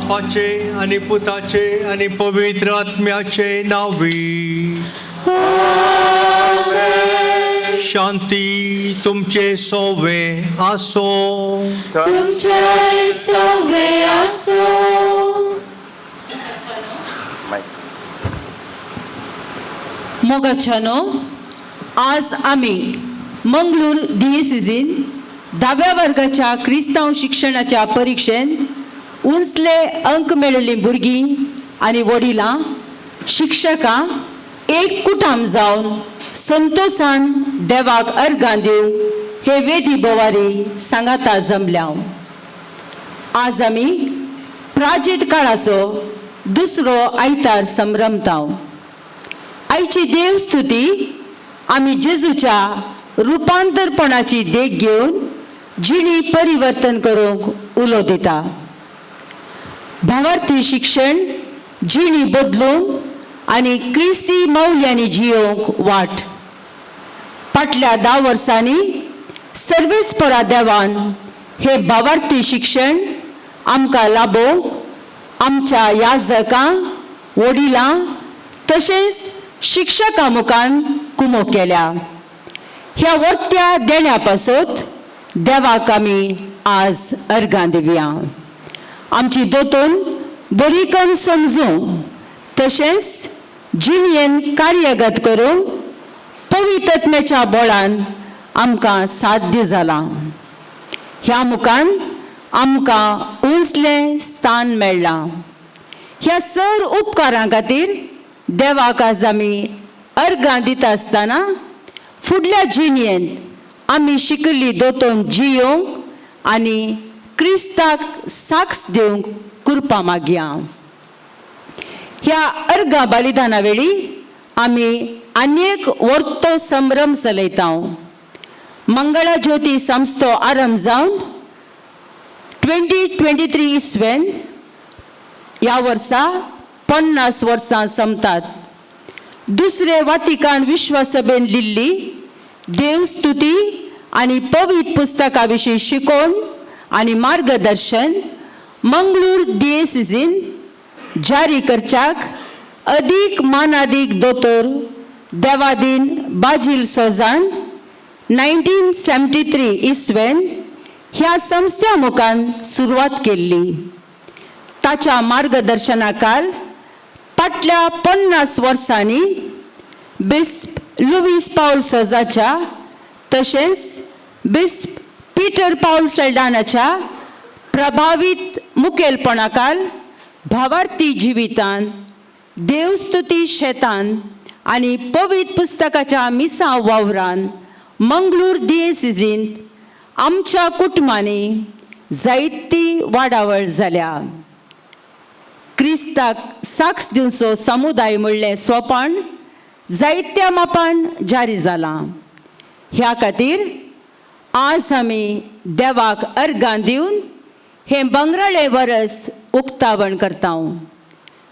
बापाचे आणि पुताचे आणि पवित्र आत्म्याचे नावी. शांती तुमचे सोवे आसो. तुमचे सोवे आसो. मोगाच्यानो, आज आम्ही मंगळूर डिएसीसीन 10व्या वर्गाच्या क्रिस्तांव शिक्षणाच्या परीक्षेत उंचले अंक मेळयल्लीं भुरगीं आनी वडिलां, शिक्षकां एक कुटाम जावन संतोषान देवाक अर्गां दिवंक हे वेदी बोवारी सांगाता जमल्या. आज आमी प्राचीन काळाचो दुसरो आयतार संभ्रमतांव. आयची देवस्तुती आमी जेजूच्या रुपांतरपणाची देख घेवन जिणी परिवर्तन करूंक उलो दिता. भावार्थी शिक्षण जिणी बदलूंक आनी क्रिस्ती मौल्यांनी जियोंक वाट. फाटल्या 10 वर्सांनी सर्वेस्परा देवान हे भावार्थी शिक्षण आमकां लाबोवंक आमच्या याजकां, वडिलां तशेंच शिक्षकां मुखान कुमो केल्या. ह्या वर्त्या देण्या पासत देवाक आमी आज अर्गां दिवया. आमची दोतोन बरीकन समजूंक तशेंच जिणयेन कार्यगत करूंक पवित्रत्मेच्या बळान आमकां साध्य जालां. ह्या मुखान आमकां उंचलें स्थान मेळ्ळां. ह्या सर उपकारां खातीर देवाक आज आमी अर्गां दिता आसतना फुडल्या जिणयेन आमी शिकिल्ली दोतोन जियोंक आनी क्रिस्ताक साक्ष दिवंक कृपा मागया. ह्या अर्गां बलिदाना वेळी आमी आनीक वर्तो संभ्रम चलयता. मंगळा ज्योती संस्थो आरंभ जावन 2023 इसवेन ह्या वर्सा 50 वर्सां संपतात. दुसरे वातिकान विश्वसभेन लिहिल्ली देवस्तुती आनी पवित्र पुस्तका विशीं शिकोवन आनी मार्गदर्शन मंगळूर डिएसीसीन जारी करच्याक अदीक मानादीक दोतोर देवादीन बाजील सोजान 1973 इसवेन ह्या संस्थे मुखान सुरवात केल्ली. ताच्या मार्गदर्शना खाल फाटल्या 50 वर्सांनी बिस्प लुईस पाऊल सोजाच्या तशेंच बिस्प पीटर पाऊल सेल्डानाच्या प्रभावीत मुखेलपणा खाल भावार्थी जिवितान, देवस्तुती शेतान आनी पवित्र पुस्तकाच्या मिसा वावरान मंगळूर डिएसीसींत आमच्या कुटुंबांनी जायती वाडावळ जाल्या. क्रिस्ताक साक्ष दिवचो समुदाय म्हणलें सोपण जायत्या मापान जारी जालां. ह्या खातीर आज आमी देवाक अर्गां दिवन हें बंगराळें वरस उक्तावण करता.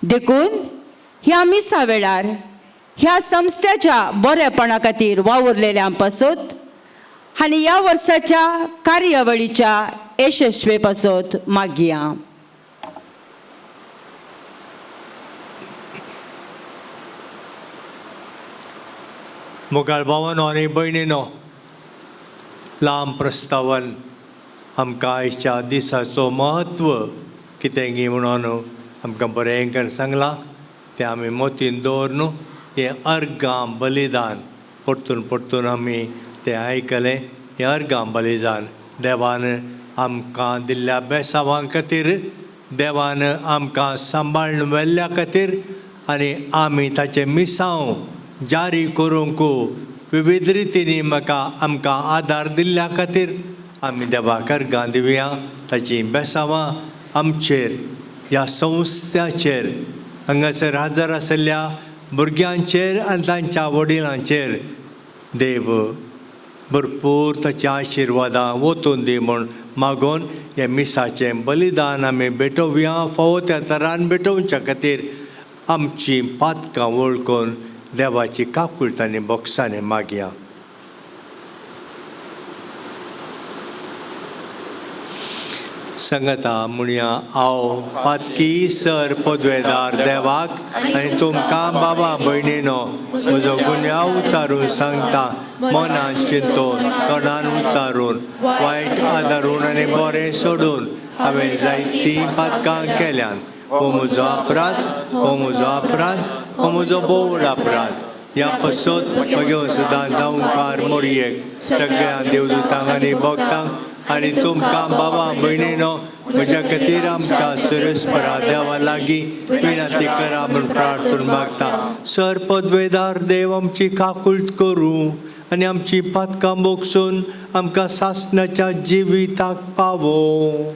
देखून ह्या मिसा वेळार ह्या संस्थेच्या बरेपणा खातीर वावुरलेल्यां पासत आनी ह्या वर्साच्या कार्यावळीच्या यशस्वे पासत मागया. मुगाळ भावानो आनी भयणीनो, लांब प्रस्तावन आमकां आयच्या दिसाचो महत्व कितें गी म्हणून आमकां बरें सांगलां तें आमी मोतीन दवरून हें अर्गां बलिदान परतून परतून आमी तें आयकलें. हें अर्गां बलिदान देवान आमकां दिल्ल्या बेसावां खातीर, देवान आमकां सांबाळून व्हेल्ल्या खातीर आनी आमी ताचें मिसांव जारी करूंक विविध रितींनी आमकां आदार दिल्ल्या खातीर आमी देवाक अर्गां दिवया. ताची बेसावां आमचेर, ह्या संस्थाचेर, हांगासर हजर आशिल्ल्या भुरग्यांचेर आनी तांच्या वडिलांचेर देव भरपूर ताच्या आशिर्वादां वतून दी म्हूण मागून हे मिसाचें बलिदान आमी भेटोवया. फावो त्या तरान भेटोवच्या खातीर आमची पातकां वळखून देवाची काकुळटांनी बोक्सांनी मागया. संगता म्हणया हांव पातकी सर पदवेदार देवाक आनी तुमकां बाबा भयणीनो म्हजो गुन्यांव उच्चारून सांगता, मनान चिंतून तोंडान उच्चारून वायट आदारून आनी बरें सोडून हांवें जायतीं पातकां केल्यान. हो म्हजो अपराध, हो म्हजो अपराध, हो म्हजो बोड अपराध. ह्या पसत म्हज्यो सदां जावकार मोरयेक सगळ्या देवदूतांक आनी भक्तांक आनी तुमकां बाबा भयणीनो म्हज्या खातीर आमच्या सरस्परा देवा लागीं विनंती करा म्हूण प्रार्थना मागता. सर पदवेदार देव आमची काकुळट करूं आनी आमची पातकां मोगसून आमकां सासणाच्या जिविताक पावो.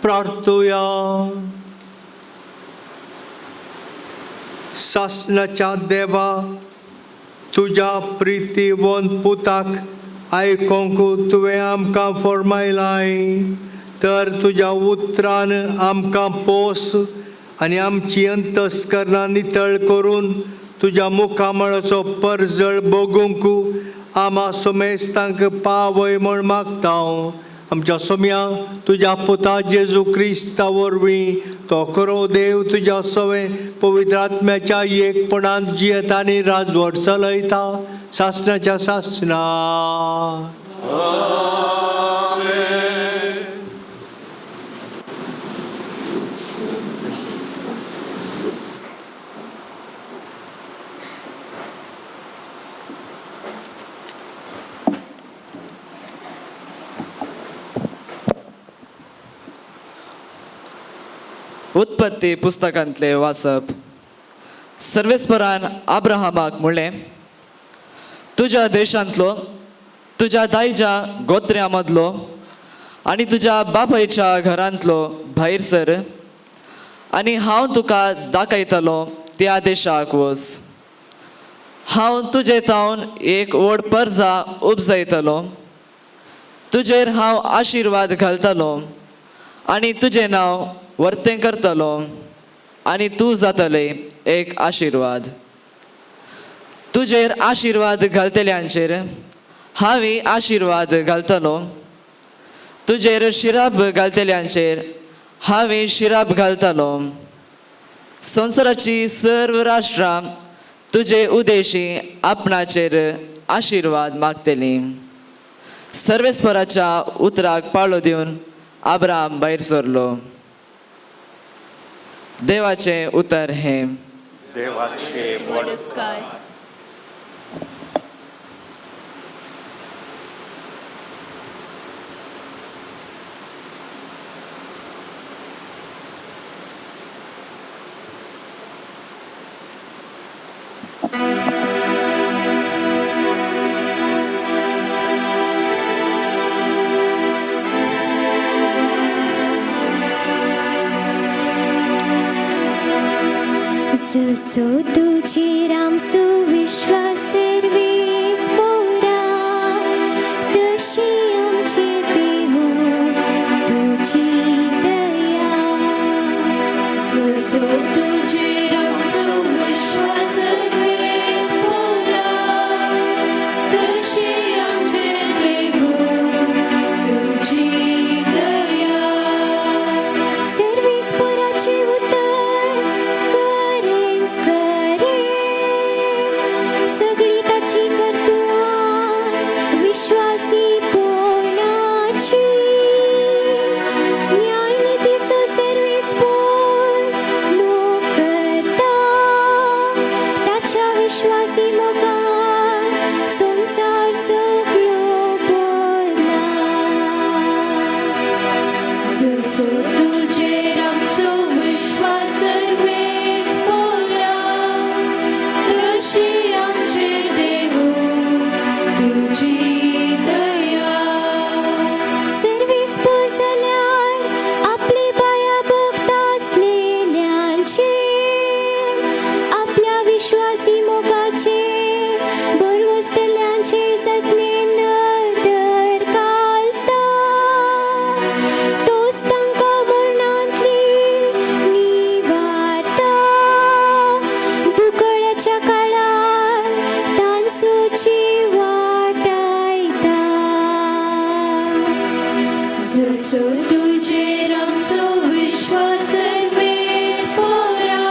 प्रार्थूया. सासणाच्या देवा, तुज्या प्रितीवंत पुताक आयकोंक तुवें आमकां फरमायलाय, तर तुज्या उतरान आमकां पोस आनी आमची अंतस्करणां नितळ करून तुज्या मुखामळाचो परजळ बगूंक आमा सोमेस्तांक पावय म्हूण मागता. आमच्या सोम्या तुज्या पुता जेजू क्रिस्ता वरवीं तो खरो देव तुज्या सवे पवित्र आत्म्याच्या एकपणांत जियेता आनी राजवट चलयता सासणाच्या सासणा. उत्पत्ती पुस्तकांतले वाचप. सर्वेस्परान आब्राहामाक म्हणलें, तुज्या देशांतलो, तुज्या दायजा गोत्र्या मदलो आनी तुज्या बापायच्या घरांतलो भायर सर आनी हांव तुका दाखयतलो त्या देशाक वच. हांव तुजे तावन एक व्हड परजा उपजयतलो. तुजेर हांव आशिर्वाद घालतलो आनी तुजें नांव वर्तें करतलो आनी तूं जातलें एक आशिर्वाद. तुजेर आशिर्वाद घालतल्यांचेर हांवें आशिर्वाद घालतलो. तुजेर शिराब घालतल्यांचेर हांवें शिराब घालतलो. संवसाराची सर्व राष्ट्रां तुजे उदेशी आपणाचेर आशिर्वाद मागतलीं. सर्वेस्पराच्या उतराक पाळो दिवन आब्राम भायर सरलो. देवाचें उतर हें. देवाचे मोडकाय. सो तुझे राम सुविश्वास सर्वेस पोरा तशी आमचेर देवो तुझी दया. सो तुझे राम सुविश्वास सर्वेस पोरा तशी आमचेर देवो तुझी दया. सर्वेस पोराचे उतर करेन्स करे विश्वासी मोगान संसार सगळो भरला. जसो तुजेर आमचो विश्वास सर्वेस पोरा, तशी आमचेर देवू तुजी दया. सर्वीस पोर जाल्यार आपली बाया भोगता असलेल्यांचेर, आपल्या विश्वासी मोगाचेर बरवसतल्यांचेर जतनेन नदर घालता. तोच तांकां मरणांतली निवारता. दुखळ्याच्या काळार तांचोची वाटायता. जसो तुजेर आमचो विश्वास सर्वेस पोरा,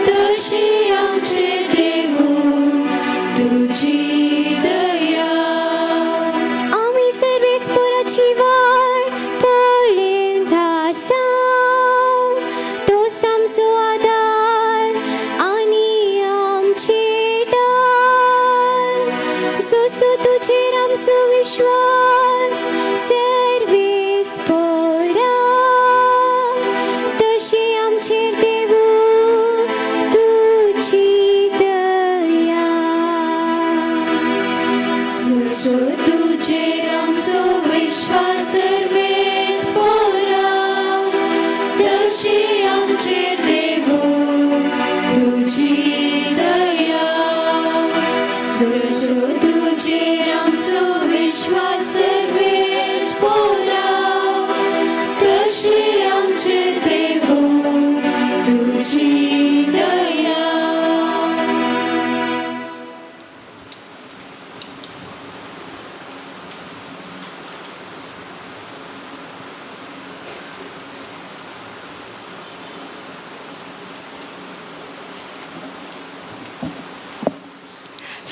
तशी आमचेर देवू तुजी दया. आमी सर्वेस पोराची वाट पळयत आसां. तोच आमचो आदार आनी आमचेर डार. जसो तुजेर आमचो विश्वास सर्वेस पोरा, तशी आमचेर देवू तुजी दया. जसो तुजेर आमचो विश्वास सर्वेस पोरा, तशी आमचेर देवू तुजी दया. जसो तुजेर आमचो विश्वास सर्वेस पोरा, तशी आमचेर देवू तुजी दया.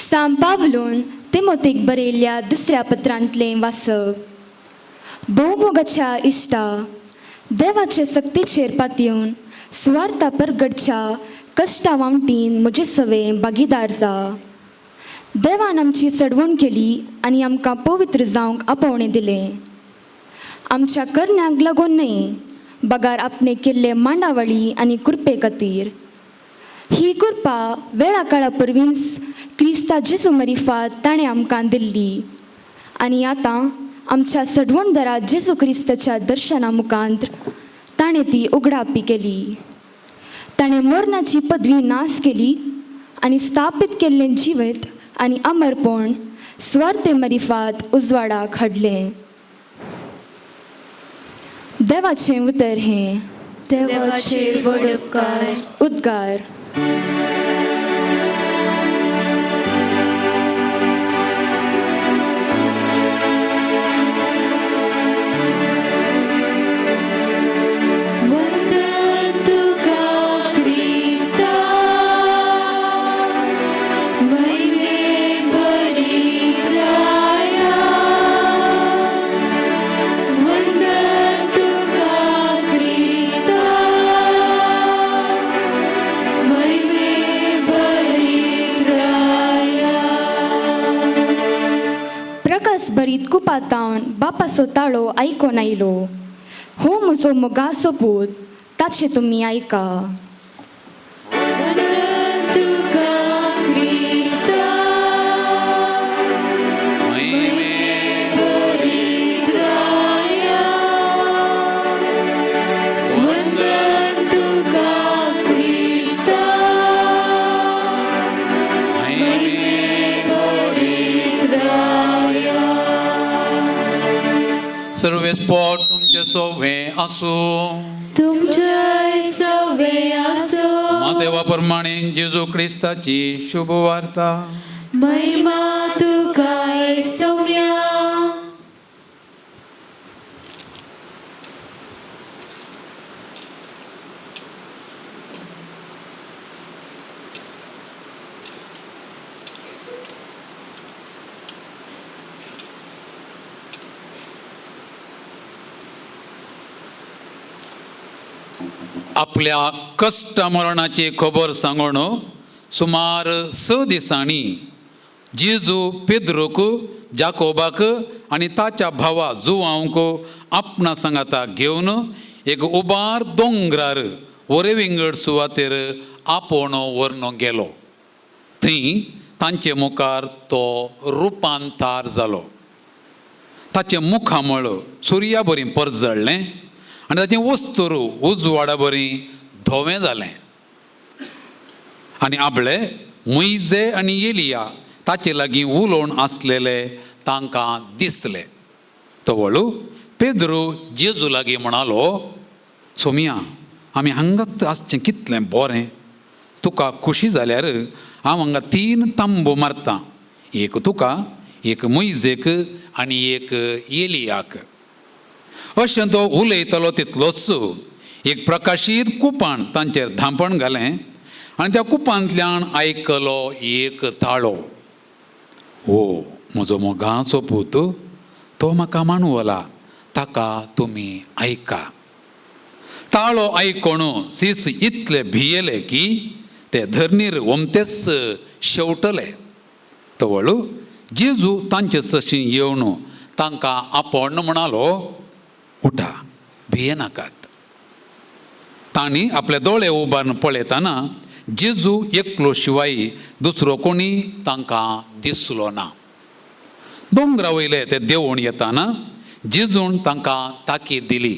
सांत पावलोन तिमोथेक बरयल्ल्या दुसऱ्या पत्रांतलें वाचप. भोवमोगाच्या इश्टा, देवाचे सक्तीचेर पातयेवन सुवार्ता परगटच्या कश्टा वावटीन म्हजे सवे भागीदार जा. देवान आमची चडवण केली आनी आमकां पवित्र जावंक आपोवणें दिलें. आमच्या करण्याक लागून न्हय, बगार आपणे केल्ले मांडावळी आनी कृपे खातीर. ही कृपा वेळा काळा परवींच क्रिस्ता जेजू मरिफात ताणें आमकां दिल्ली. आनी आतां आमच्या सडवणदारा जेजू क्रिस्ताच्या दर्शना मुखांत ताणें ती उगडापी केली. ताणें मरणाची पदवी नास केली आनी स्थापीत केल्लें जिवीत आनी अमरपण स्वार्थे मरिफात उजवाडाक हाडलें. देवाचें उतर हें. देवाचे व्हड उपकार. उद्गार. वंदन तुका क्रिस्ता, महिमे बरी प्राया. वंदन तुका क्रिस्ता, महिमे बरी प्राया. प्रकाश भरीत कुपातावन बापाचो ताळो आयकोन आयलो. हो म्हजो मोगाचो पूत, ताचे तुमी आयका. वंदन तुका क्रिस्ता, महिमे बरी प्राया. वंदन तुका क्रिस्ता, महिमे बरी प्राया. सर्वेस्पोर तुमचे सोवे आसू. तुमचे सवे आसो. देवा प्रमाणे जेजू क्रिस्ताची शुभ वार्ता. महिमा तुका सौम्या. आपल्या कष्ट मरणाची खबर सांगून सुमार 6 दिसांनी जेजू पेद्रोक जाकोबाक आनी ताच्या भावा जुवांक आपणा सांगाता घेवन एक उबार दोंगरार वरे विंगड सुवातेर आपोवन व्हरून गेलो. थंय तांचे मुखार तो रुपांतार जालो. ताचें मुखामळ सुर्या बरी परजळ्ळें आनी ताचें वस्त्र उजवाडा बरी धवें जालें. आनी आपले मुइजे आनी एलिया ताचे लागीं उलोवन आसलेले तांकां दिसले. तो वळू पेद्रू जेजू लागीं म्हणालो, सोमिया, आमी हांगाच आसचें कितलें बरें. तुका खुशी जाल्यार हांव हांगा 3 तांबू मारतां, एक तुका, एक मुइजेक आनी एक एलियाक. अशें तो उलयतलो तितलोच एक प्रकाशीत कुपाण तांचेर धांपण घालें आनी त्या कुपांतल्यान आयकलो एक ताळो. ओ म्हजो मोगाचो पूत, तो म्हाका मानवला, ताका तुमी आयका. ताळो आयकोण सीस इतले भियेले की ते धरणीर वमतेच शेवटले. तो वळू जेजू तांचे सशी येवन तांकां आपोवन म्हणालो, उठा, भियेनाकात. तांणी आपले दोळे उबारून पळयतना जेजू एकलो शिवाय दुसरो कोणी तांकां दिसलो ना. दोंगरा वयले ते देंवून येताना जेजून तांकां ताकीद दिली,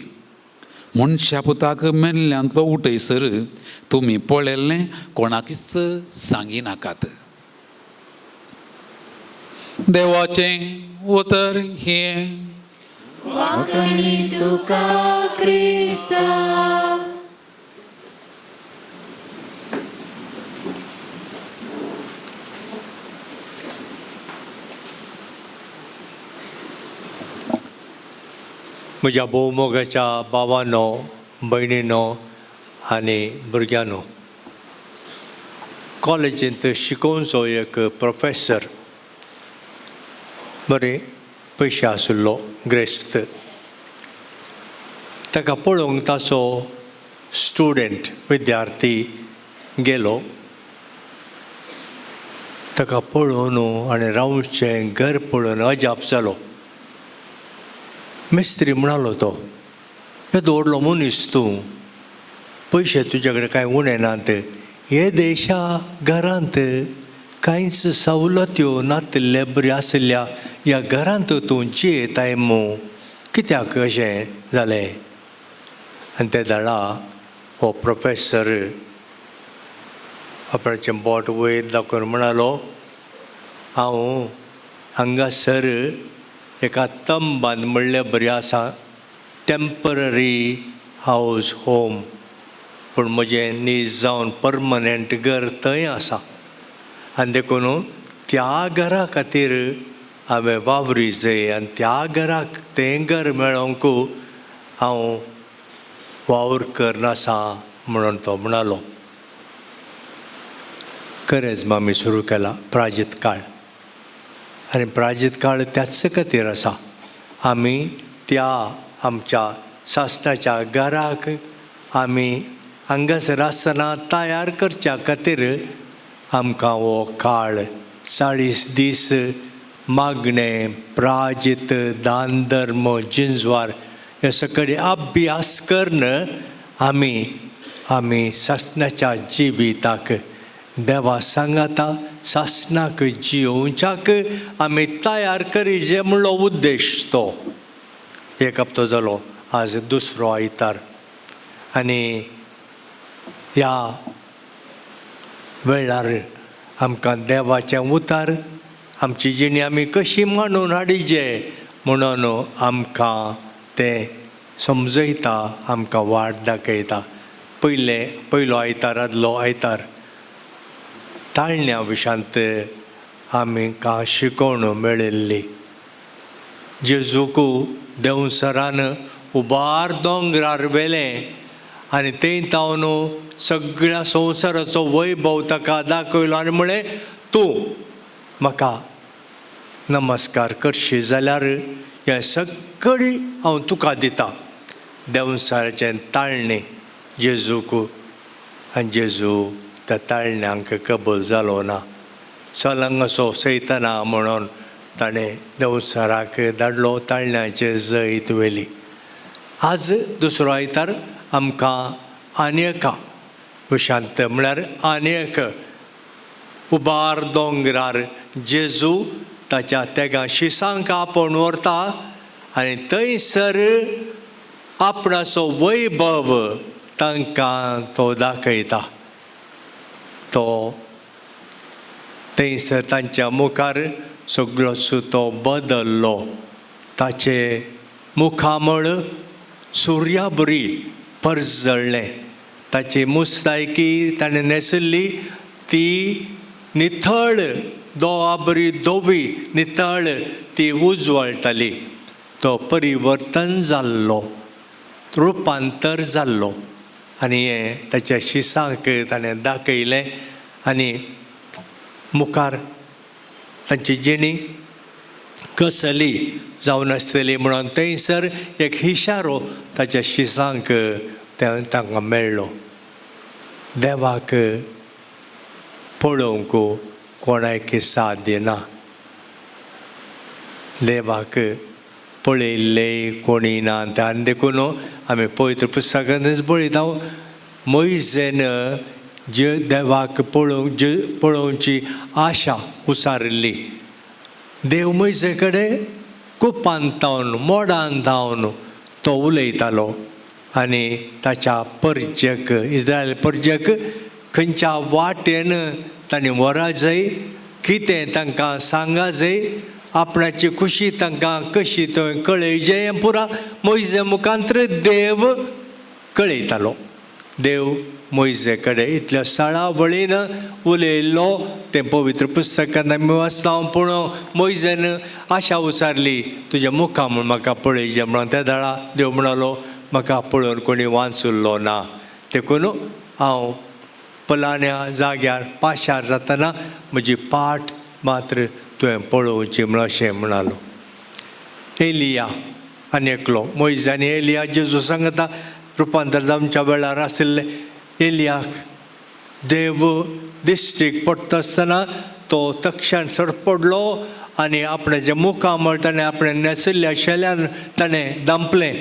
मनशा पुताक मेल्ल्यांतलो उठयसर तुमी पळयल्लें कोणाकच सांगिनाकात. देवाचें उतर हें. वाकणी तुका क्रिस्ता. म्हज्या भोवमोगाच्या भावांनो, भयणींनो आनी भुरग्यांनो, कॉलेजींत शिकोवचो एक प्रोफेसर बरे पयशे आशिल्लो ग्रेस्त. ताका पळोवंक ताचो स्टुडंट विद्यार्थी गेलो. ताका पळोवन आनी रावचें घर पळोवन अजाप जालो. मिस्त्री म्हणालो तो, येदो व्हडलो मनीस तूं, पयशे तुजे कडेन कांय उणे नात, हे देशा घरांत कांयच सवलत्यो नातिल्ले बरी आशिल्ल्या ह्या घरांत तूं जियेताय मू, कित्याक अशें जालें? आनी ते दाडा हो प्रोफेसर आपणाचें बोट वयर दाखोवन म्हणालो, हांव हांगासर एका तंबान म्हणलें बरी आसा, टेम्पररी हावज होम, पूण म्हजें नीज जावन परमनंट घर थंय आसा. आनी देखून त्या घरा खातीर हांवें वावरी जाय आनी त्या घराक तें घर मेळोवंक हांव वावर करनासा म्हणून तो म्हणालो. खरेंच आमी सुरू केला प्राजीत काळ. आनी प्राजीत काळ त्याच खातीर आसा. आमी त्या आमच्या सासणाच्या घराक आमी हांगासर आसतना तयार करच्या खातीर आमकां हो काळ 40 दीस मागणें, प्राजीत, दान धर्म, जिंजवार हे सगळे अभ्यास करून आमी सासणाच्या जिविताक देवा सांगाता सासणाक जियोवच्याक आमी तयार करीचे म्हणलो उद्देश तो. एक हप्तो जालो, आज दुसरो आयतार. आनी ह्या वेळार आमकां देवाचें उतार आमची जिणी आमी कशी मांडून हाडिचे म्हणून आमकां तें समजयता, आमकां वाट दाखयता. पयलो आयतार आदलो आयतार ताळण्या विशांत आमकां शिकोवण मेळिल्ली. जेजूक देंवसरान उबार दोंगरार व्हेलें आनी थंय तावन सगळ्या संवसाराचो वैभव ताका दाखयलो आनी म्हळें, तूं म्हाका नमस्कार करशी जाल्यार हें सगळी हांव तुका दितां. देंवसराचें ताळणें जेजूक. आनी जेजू त्या ताळण्यांक कबूल जालो ना. सलंग असो सैतना म्हणून ताणें देंवचाराक धाडलो, ताळण्यांचे जैत वेली. आज दुसरो आयतार आमकां आनी एका विशांत म्हळ्यार आनी एक उबार दोंगरार जेजू ताच्या तेगा शिसांक आपोवन व्हरता आनी थंयसर आपणाचो वैभव तांकां तो दाखयता. तो थंयसर तांच्या मुखार सगळो सुतो बदल्लो. ताचे मुखामळ सुर्या बरी परजळ्ळें. ताची मुस्तायकी ताणें न्हेसली ती नितळ दोआ बरी धोवी नितळ ती उजवळटाली. तो परिवर्तन जाल्लो, रुपांतर जाल्लो आनी हें ताच्या शिसांक ताणें दाखयलें आनी मुखार तांची जिणी कसली जावन आसतली म्हणून थंयसर एक इशारो ताच्या शिसांक तांकां मेळ्ळो. देवाक पळोवंक कोणाक साध्य ना. देवाक पळयल्ले कोणी ना. आनी देखून आमी पवित्र पुस्तकांतच पळयता मोइजेन जे देवाक पळोवची आशा उसारिल्ली. देव मोइजे कडेन कुपान धांवन मोडान धांवन तो उलयतालो आनी ताच्या परजेक इस्रायल परजेक खंयच्या वाटेन ताणें व्हरा जाय, कितें तांकां सांगा जाय, आपणाची खुशी तांकां कशी थंय कळयचें हें पुरा मोइजे मुखांत्र देव कळयतालो. देव मोइजे कडेन इतल्या सळावळीन उलयल्लो तें पवित्र पुस्तकांत आमी वाचता. पूण मोइजेन आशा उसारली तुज्या मुखां म्हूण म्हाका पळयचें म्हणून. त्या दाळा देव म्हणलो म्हाका पळोवन कोणी वाचुल्लो ना, देखून हांव पलाण्या जाग्यार पाशार जातना म्हजी पाट मात्र तुवें पळोवची म्हण अशें म्हणालो. एलिया आनी एकलो मोइजे आनी एलिया जेजू सांगता रुपांतर जावच्या वेळार आशिल्ले. एलियाक देव दिश्टीक पडटा आसतना तो तक्षण सरपडलो आनी आपणाच्या मुखामळ ताणें आपणें न्हेसल्ल्या शेल्यान ताणें दांपलें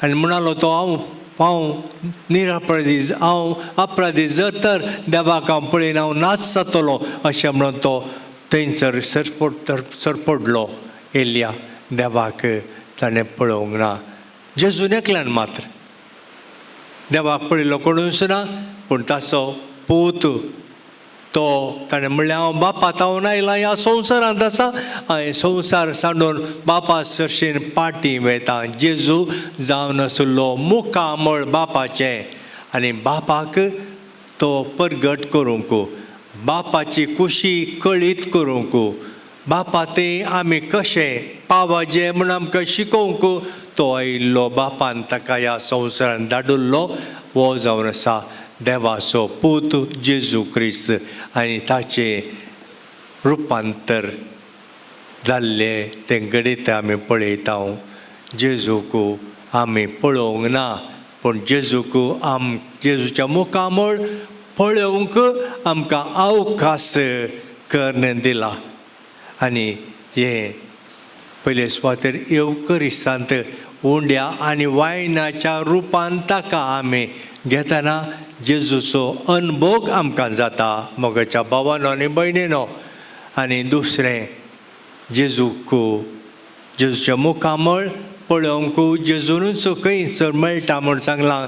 आनी म्हणालो तो हांव निरापराधी, हांव अपराधी, जर तर देवाक हांव पळयन हांव नाश जातलो अशें म्हणून तो थंयसर सरपडलो. एलिया देवाक ताणें पळोवंक ना. जेजून एकल्यान मात्र देवाक पळयलो कोणूच ना. पूण ताचो पूत तो ताणें म्हणलें हांव बापा तावन आयला ह्या संवसारांत आसा, हांवें संवसार सांडून बापा सरशीन पाटी वयता. जेजू जावन आसलो मुखामळ बापाचें आनी बापाक तो परगट करूंक, बापाची खुशी कळीत करूंक, बापा तें आमी कशें पावचें म्हूण आमकां शिकोवंक तो आयिल्लो. बापान ताका ह्या संवसारांत धाडिल्लो हो जावन आसा देवाचो पूत जेजू क्रिस्त आनी ताचें रुपांतर जाल्लें तें घडीत आमी पळयता. जेजूक आमी पळोवंक ना पूण जेजूक जेजूच्या मुखामळ पळोवंक आमकां अवकाश करून दिला. आनी हें पयले सुवातेर येवकरिस्तांत उंड्या आनी वायनाच्या रुपान ताका आमी घेतना जेजूचो अनुभव आमकां जाता मोगाच्या भावानो आनी भयणीनो. आनी दुसरें जेजूच्या मुखामळ पळोवंक जेजूनच खंयसर मेळटा म्हूण सांगलां.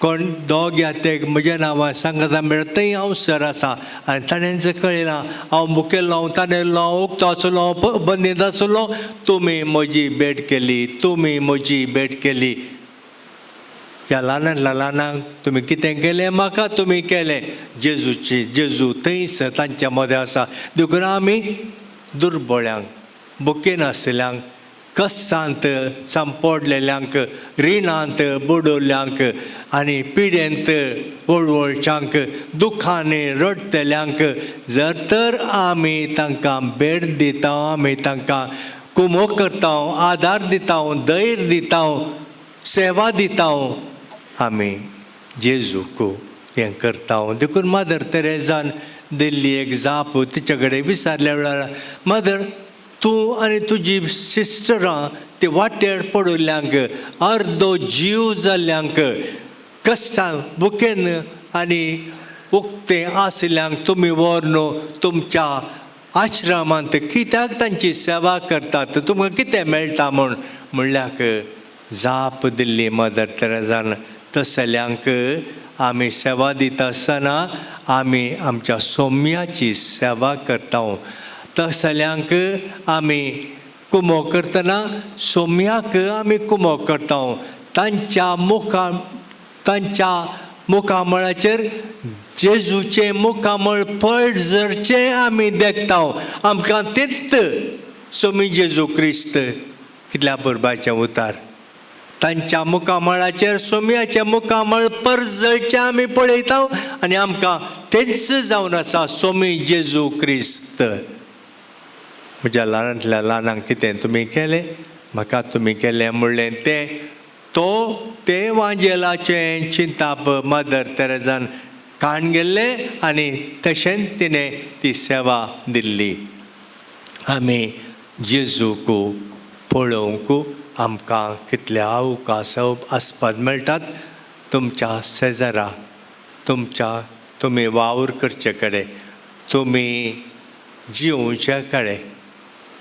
कोण दोग ते म्हज्या नांवान सांगता मेळटा थंय हांव सर आसा. आनी ताणेंच कळयलां हांव मुखेल्लो, हांव ताणेल्लो, हांव उक्तो आसलो, हांव बंदीत आसलो, तुमी म्हजी भेट केली, तुमी म्हजी भेट केली. ह्या ल्हानांतल्या ल्हानांक तुमी कितें केलें म्हाका तुमी केलें. जेजू थंयसर तांच्या मदें आसा. देखून आमी दुर्बळ्यांक, बुके नासल्यांक, कश्टांत सांपडलेल्यांक, रिणांत बुडोवल्यांक आनी पिडेंत वळवळच्यांक, दुखांनी रडतल्यांक जर तर आमी तांकां भेट दिता, आमी तांकां कुमोग करता, आदार दिता, धैर्य दिता, सेवा दिता, आमी जेजूक हें करता हांव. देखून मदर तेरेजान दिल्ली एक जाप तिचे कडेन विचारल्या वेळार मदर तूं आनी तुजी सिस्टरां ते वाटेर पडुल्ल्यांक अर्दो जीव जाल्ल्यांक कश्टां बुकेन आनी उक्तें आसल्यांक तुमी व्हरून तुमच्या आश्रमांत कित्याक तांची सेवा करतात तुमकां कितें मेळटा म्हणल्याक जाप दिल्ली मदर तेरेजान. तसल्यांक आमी सेवा दिता आसतना आमी आमच्या सोम्याची सेवा करता. तसल्यांक आमी कुमो करतना सोम्याक आमी कुमो करता. तांच्या मुखामळाचेर जेजूचे मुखामळ पळजरचे आमी देखता. आमकां तेच सोमी जेजू क्रिस्त कितल्या पुरबाचें उतार. तांच्या मुखामळाचेर सोम्याचें मुखामळ परजळचें आमी पळयता आनी आमकां तेच जावन आसा सोमी जेजू क्रिस्त. म्हज्या ल्हानांतल्या ल्हानांक कितें तुमी केलें म्हाका तुमी केलें म्हणलें ते वांजेलाचें चिंताप मदर तेरेजान काण गेल्लें आनी तशेंच तिणें ती सेवा दिल्ली. आमी जेजूक पळोवंक आमकां कितले अवकाश आसपाक मेळटात. तुमच्या शेजारा तुमी वावर करचे कडेन तुमी जिवचे कडेन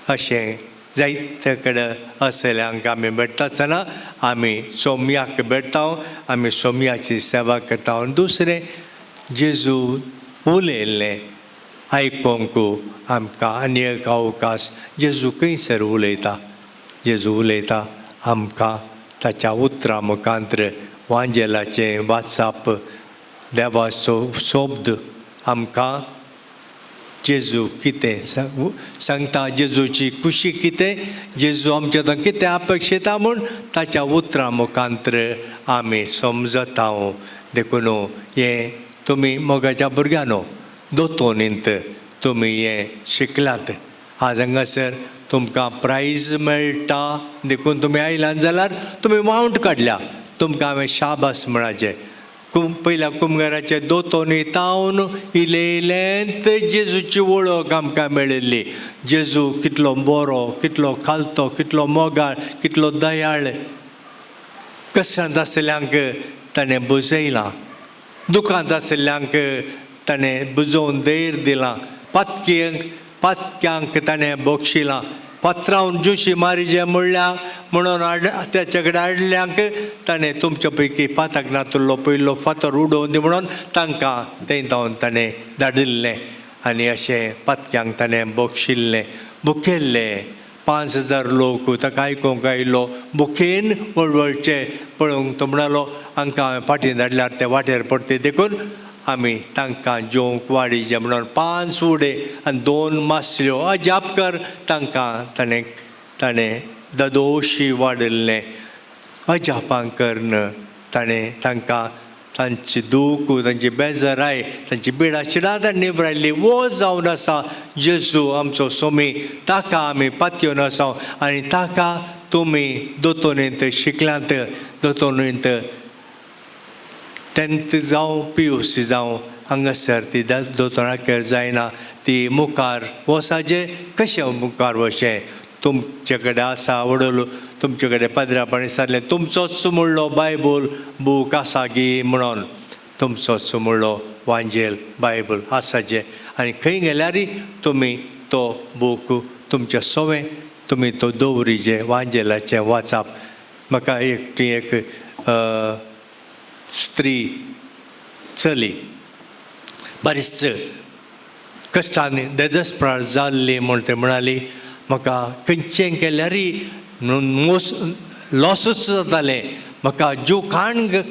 अशें जायते कडेन असल्यांक आमी भेटता आसतना आमी सोम्याक भेटता. आमी सोम्याची सेवा करता. दुसरें जेजू उलयल्लें आयकोंक आमकां आनी एक अवकाश. जेजू खंयसर उलयता. जेजू उलयता आमकां ताच्या उतरां मुखांत्र वांजेलाचें वाचप देवाचो शब्द आमकां जेजू कितें सांगता. जेजूची खुशी कितें जेजू आमचे थंय कितें अपेक्षिता म्हूण ताच्या उतरां मुखांत्र आमी समजता. देखून हें तुमी मोगाच्या भुरग्यांनो दोतोनींत तुमी हें शिकलात. आज हांगासर तुमकां प्रायज मेळटा देखून तुमी आयल्यात जाल्यार तुमी वावंट काडल्या तुमकां हांवें शाबास म्हणचे. पयल्या कुमगाराचे दोतोनी तावन इलेंत जेजूची वळख आमकां मेळिल्ली. जेजू कितलो बरो कितलो खालतो कितलो मोगाळ कितलो दयाळ. कश्टांत आसल्यांक ताणें बुजयलां. दुखांत आसल्यांक ताणें बुजोवन धैर्य दिलां. पातक्यांक ताणें बक्षिलां. पत्रावन जुशी मारिजे म्हणून त्याचे कडेन हाडल्यांक ताणें तुमचे पैकी पाताक नातुल्लो पयलो फातर उडोवन दी म्हणून तांकां थंय ताणें धाडिल्लें. आनी अशें पातक्यांक ताणें बक्षिल्लें बुकेल्लें. 5,000 लोक ताका आयकोंक आयिल्लो बुकेन वळवळचे पळोवंक तो म्हणलो हांकां हांवें फाटीं धाडल्यार ते वाटेर पडटे. देखून आमी तांकां जेवंक वाडीचे म्हणून 5 उडे आनी 2 मासल्यो अजाप कर तांकां ताणें ददोशी वाडिल्लें. अजापां करन ताणें तांकां तांची दूख तांची बेजाराय तांची बिडा शिडा ताणें निवरायल्ली. वो जावन आसा जेजू आमचो सोमी. ताका आमी पातयेवन आसा आनी ताका तुमी दोतोनींत शिकल्यांत. दोतोनींत 10th जावं PUC जावं हांगासर ती दोतोरांचेर जायना. ती मुखार वसाचें कशें मुखार वचें. तुमचे कडेन आसा वडलो तुमचे कडेन पदरापणी सांगलें तुमचोच म्हणलो बायबल बूक आसा गी म्हणून. तुमचोच म्हणलो वांजेल बायबल आसाचें आनी खंय गेल्यारय तुमी तो बूक तुमचें सवें तुमी तो दवरीचें वांजेलाचें वाचप. म्हाका एक स्त्री चली बरीच कश्टांनी देजस्प्राळ जाल्ली म्हूण ते म्हणाली म्हाका खंयचें केल्यारय लॉसूच जातालें. म्हाका जीव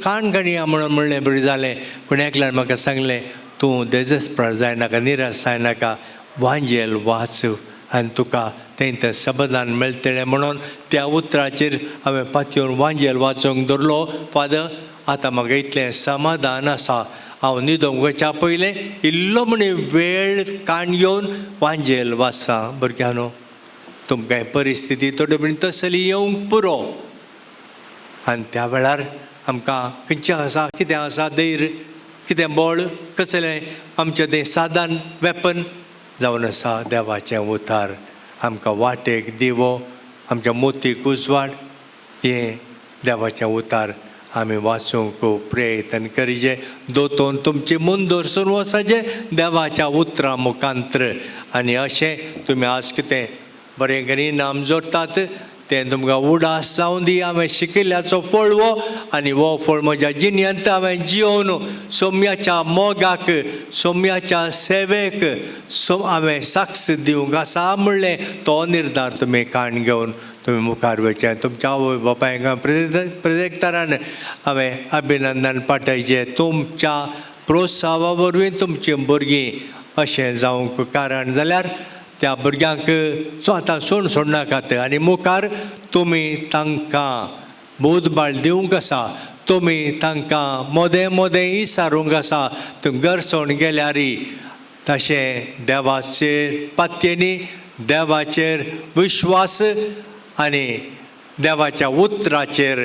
काण गणया म्हणून म्हणलें बरें जालें. पूण एकल्यान म्हाका सांगलें तूं देजस्प्राळ जायनाका निराश जायनाका वांजेल वाच आनी तुका थंय समाधान मेळटलें म्हणून त्या उतराचेर हांवें पातयेवन वांजेल वाचूंक धरलो. फादर आतां म्हाका इतलें समाधान आसा. हांव न्हिदोंक वयच्या पयलें इल्लो म्हणी वेळ काण घेवन वांजेल वाचता. भुरग्यांनो तुमकां परिस्थिती थोड्यो म्हणी तसली येवंक पुरो आनी त्या वेळार आमकां खंयचें आसा कितें आसा धैर्य कितें बळ कसलें आमचें तें साधन वेपन जावन आसा देवाचें उतार आमकां वाटेक दिवो आमच्या मोतीक उजवाड हें देवाचें उतार आमी वाचूंक प्रयत्न करीजे दोतोन तुमची मन दर्शन वसाजे देवाच्या उतरां मुखांतर आनी अशें तुमी आज कितें बरें करी नाम जोडटात तें तुमकां उडास जावं दी हांवें शिकिल्ल्याचो फळ वो आनी हो फळ म्हज्या जिणेंत हांवें जिवन सोम्याच्या मोगाक सोम्याच्या सेवेक हांवें साक्ष दिवंक आसा म्हणलें तो निर्धार तुमी काण घेवन तुमी मुखार वयचें तुमच्या आवय बापायक प्रेजेक्टरान हांवें अभिनंदन पाठयचें तुमच्या प्रोत्साहना वरवीं तुमचीं भुरगीं अशें जावंक कारण जाल्यार त्या भुरग्यांक आतां सोडनाकात आनी मुखार तुमी तांकां बोधबाळ दिवंक आसा तुमी तांकां मोदें मोदें इसारूंक आसा तुमी घरसोन गेल्यारी तशें देवाचेर पातयेनी देवाचेर विश्वास आनी देवाच्या उतराचेर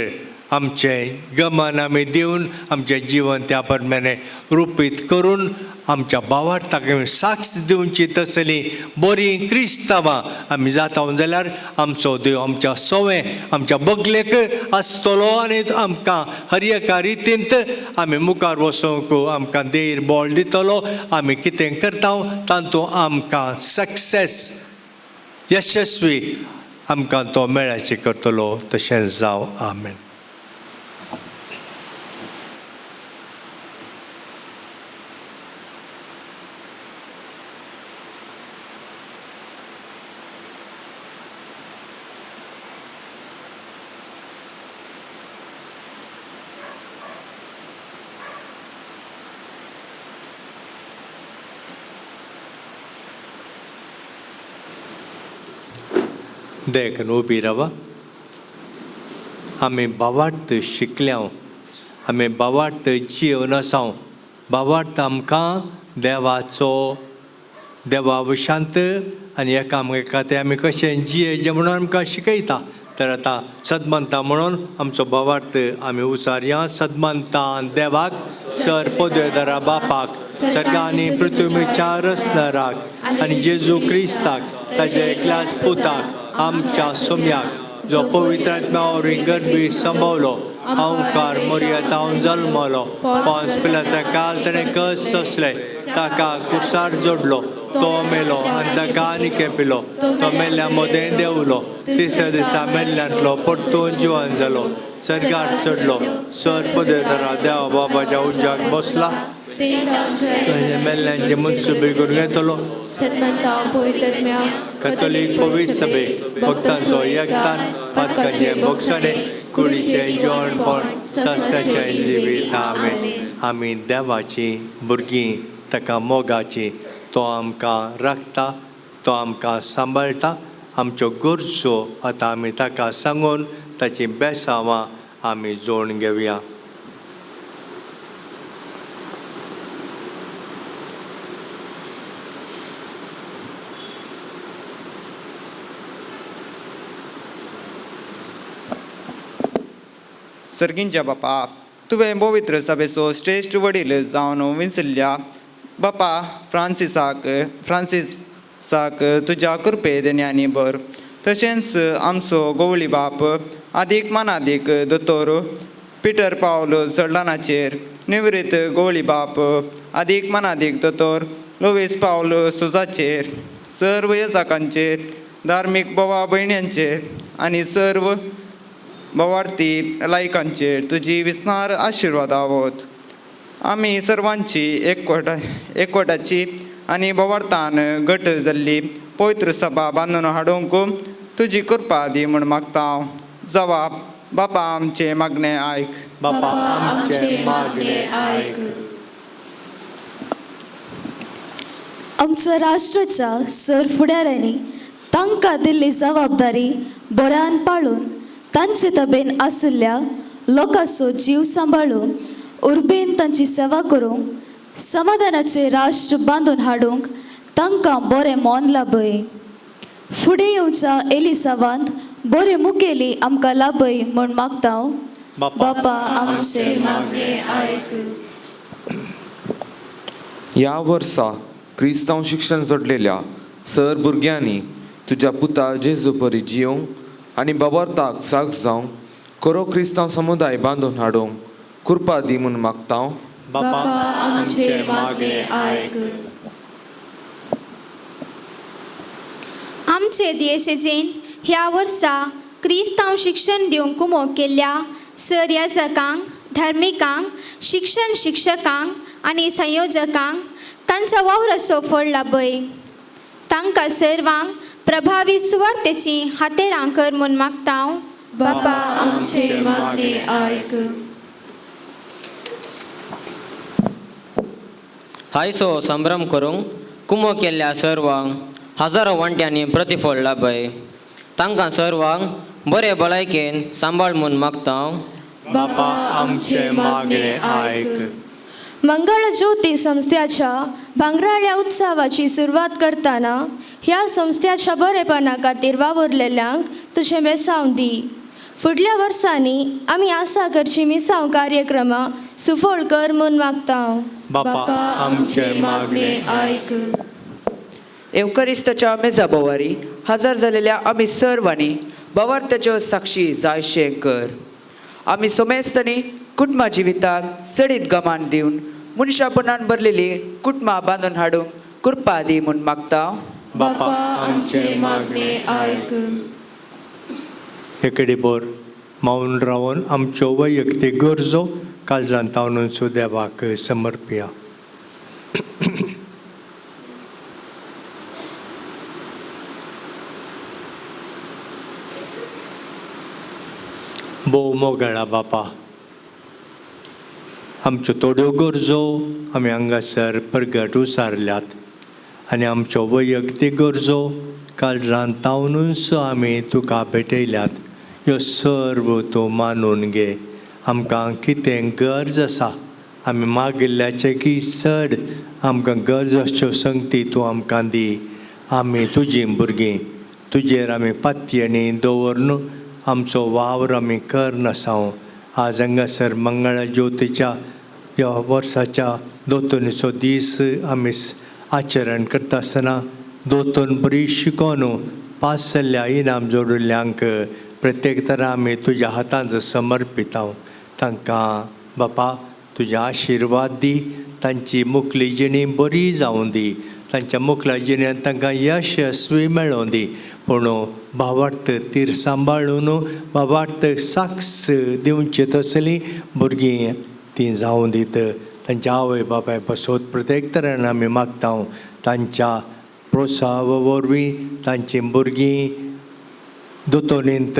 आमचें गमन आमी दिवन आमचें जिवन त्या प्रमाणे रुपीत करून आमच्या भावार्थाक साक्ष दिवची तसली बरीं क्रिस्तांवां आमी जाता जाल्यार आमचो देव आमच्या सवें आमच्या बगलेक आसतलो आनी आमकां हर एका रितींत आमी मुखार वचूंक आमकां देर बोळ दितलो आमी कितें करता तातूंत आमकां सक्सेस यशस्वी आमकां तो मेळ्याचें करतलो तशें जावं आमेन. देखून उबी रावा आमी भावार्थ शिकल्या आमी भावार्थ जिवन आसां भावार्थ आमकां देवाचो देवा विशांत आनी एकामेका ते आमी कशें जियेचें म्हणून आमकां शिकयता. तर आतां सदमंता म्हणून आमचो भावार्थ आमी उचारया. सदमंतान देवाक सर पदवेदारा बापाक सर्गा आनी पृथ्वीच्या रचणाराक आनी जेजू क्रिस्ताक ताचे एकल्याच पुताक आमच्या सोम्याक जो पवित्र आत्म्या वरवीं गर्भी संभवलो अवकार मोरयेंतावन जल्मलो पोंस पिलाता काल ताणें कस सोंसलें ताका कुर्सार जोडलो तो मेलो आनी ताका आनीक पिलो तो मेल्ल्या मोदें देंवलो तिसऱ्या दिसा मेल्ल्यांतलो परतून जिवन जालो सर्गार चडलो सर पदवेदारा देवा बाबाच्या उज्याक बसला मेल्ल्यांचे मनसुबे करून घेतलो कॅथोलीक पवित्र सभे भक्तांचो एकतान पातकांचें भोगसणें कुडीचें जेवणपण सस्त्याचें जिवीत आमेन. आमी देवाची भुरगीं ताका मोगाची तो आमकां राखता तो आमकां सांबाळटा आमच्यो गरजो आतां आमी ताका सांगून ताची बेसांवां आमी जोडून घेवया. सर्गींच्या बापा तुवें पवित्र सभेचो श्रेश्ठ वडील जावन विंचल्ल्या बापा फ्रांसिसाक तुज्या कृपेत ज्ञानी भर तशेंच आमचो गवळी बाप आदीक मानादीक दोतोर पिटर पावल चडलानाचेर निवृत्त गवळी बाप आदीक मानादीक दोतोर लोवेस पावल सुजाचेर सर्व येजाकांचेर धार्मीक भावा भयण्यांचेर आनी सर्व भवार्थी लायकांचेर तुजी विस्तार आशिर्वाद आवत. आमी सर्वांची एकवटाची आनी भवार्थान घट जाल्ली पवित्र सभा बांदून हाडूंक तुजी कृपा दी म्हूण मागता. जबाब बापा आमचे मागणें आयक. बापा आमचे मागणें आयक. आमच्या राष्ट्राच्या सर फुडाऱ्यांनी तांकां दिल्ली जबाबदारी बऱ्यान पाळून तांचे तबेन आशिल्ल्या लोकांचो जीव सांबाळून उर्बेन तांची सेवा करूंक समाधानाचे राष्ट्र बांदून हाडूंक तांकां बरें मोन लाभय. फुडें येवच्या एलिसावांत बरे मुखेली आमकां लाभय म्हूण मागता. बापा आमचे मागणें आयक. ह्या वर्सा क्रिस्तांव शिक्षण जोडलेल्या सर भुरग्यांनी तुज्या पुता जेजू परी जियोंक आनी बाबार्थाक साग जावंक खरो क्रिस्तांव समुदाय बांदून हाडूंक कृपा दी म्हूण मागता हांव. बापा आमचे मागणे आयक. आमचे दियेसेजेन ह्या वर्सा क्रिस्तांव शिक्षण दिवंक कुमो केल्ल्या सर याजकांक, धर्मिकांक, शिक्षण शिक्षकांक आनी संयोजकांक तांच्या वावराचो फळ लाभय. तांकां सर्वांक प्रभावी सुवार्थेची हातेरां कर म्हूण मागता हांव. बापा आमचे मागणे आयक. हायसो संभ्रम करूंक कुमो केल्ल्या सर्वांक हजारो वांट्यांनी प्रतिफळ लाभय. तांकां सर्वांक बरे भलायकेन सांबाळ म्हूण मागता हांव. बापा आमचे मागणे आयक. मंगळ ज्योती संस्थेच्या भांगराळ्या उत्सवाची सुरवात करतना ह्या संस्थेच्या बरेपणा खातीर वावरलेल्यांक तुझे मेसाव दी. फुडल्या वर्सांनी आमी आसा करची मिसाव कार्यक्रमां सुफळ कर म्हूण मागता हांव. बापा आमचे मागणे आयक. एवकरिस्ताच्या मेजा बोवारी हजर जालेल्या आमी सर्वांनी बवार्थाच्यो साक्षी जायशे कर. आमी सोमेस्तनी कुटुंबा जिविताक सडीत गमान दिवन मनशापणान भरलेली कुटुंबां बांदून हाडूंक कृपा दी म्हूण मागता हांव. बापा आमचे मागणे आयक. एकडे बोर मौन रावन आमच्यो वैयक्तीक गरजो काळजांत तावनून देवाक समर्पया. भोव मोगळा बापा, आमच्यो थोड्यो गरजो आमी हांगासर प्रगट उसारल्यात आनी आमच्यो वैयक्तीक गरजो काळजांत तावनून आमी तुका भेटयल्यात. ह्यो सर्व तूं मानून घे. आमकां कितें गरज आसा आमी मागिल्ल्याचे की चड आमकां गरजेच्यो संगती तूं आमकां दी. आमी तुजीं भुरगीं, तुजेर आमी पातयेनी दवरून आमचो वावर आमी करनासाव. आज हांगासर मंगळा ज्योतीच्या ह्या वर्साच्या दोतोनीचो दीस आमी आचरण करता आसतना दोतोन बरी शिकोवन पास जाल्ल्या इनाम जोडिल्ल्यांक प्रत्येक तरा आमी तुज्या हातांत समर्पिता. तांकां बापा तुजे आशिर्वाद दी. तांची मुखली जिणी बरी जावं दी. तांच्या मुखल्या जिणेंत तांकां यशस्वी मेळों दी. पूण भावार्थ तीर सांबाळून भावार्थ साक्ष दिवची तसलीं भुरगीं तीं जावं दीत. तांच्या आवय बापाय पासत प्रत्येक तरेन आमी मागता. तांच्या प्रोत्साहा वरवीं तांचीं भुरगीं दोतोनींत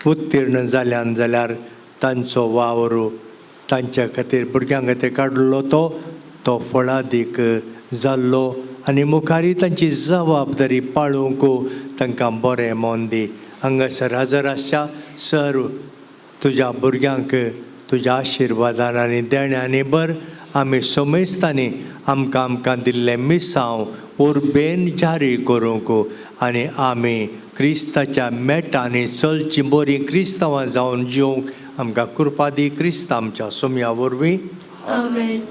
उत्तीर्ण जाल्यान जाल्यार तांचो वावर तांच्या खातीर भुरग्यां खातीर काडिल्लो तो फळादीक जाल्लो आनी मुखारी तांची जबाबदारी पाळूंक तांकां बरें मोन दी. हांगासर हजर आसच्या सर्व तुज्या भुरग्यांक तुज्या आशिर्वादान आनी देण्यांनी भर. आमी सोमेस्तांनी आमकां दिल्लें मिसांव उर्बेन जारी करूंक आनी आमी क्रिस्ताच्या मेटांनी चलची बरी क्रिस्तांवां जावन जिवंक आमकां कृपा दी. क्रिस्त आमच्या सोम्या वरवीं. आमेन.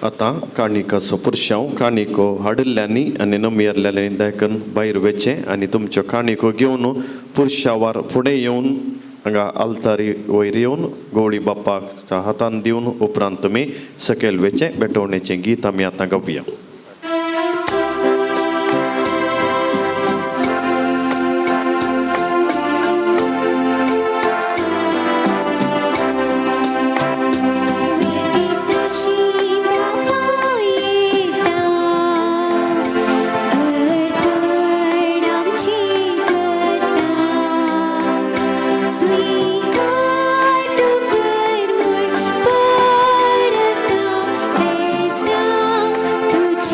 आतां काणिकाचो पुरशांव काणिको हाडिल्ल्यांनी आनी नमियरलेल्यांनी दायकन भायर वेचें आनी तुमच्यो काणिको घेवन पुरशावार फुडें येवन हांगा आल्तारी वयर येवन गवळी बाप्पाच्या हातान दिवन उपरांत तुमी सकयल वेचें बेटवणेचें गीत आमी आतां गावया. तुझ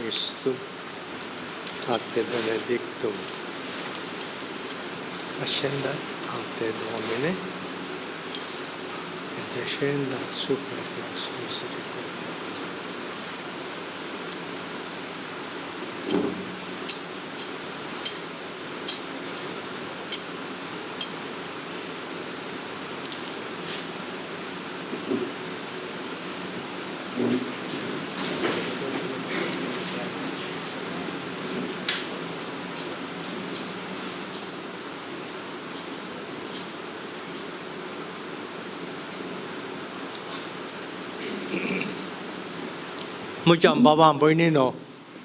Christum, ate benedictum, ascendat ate Domine, et descendat super nos misericordia. म्हज्या बाबां भयणीनो,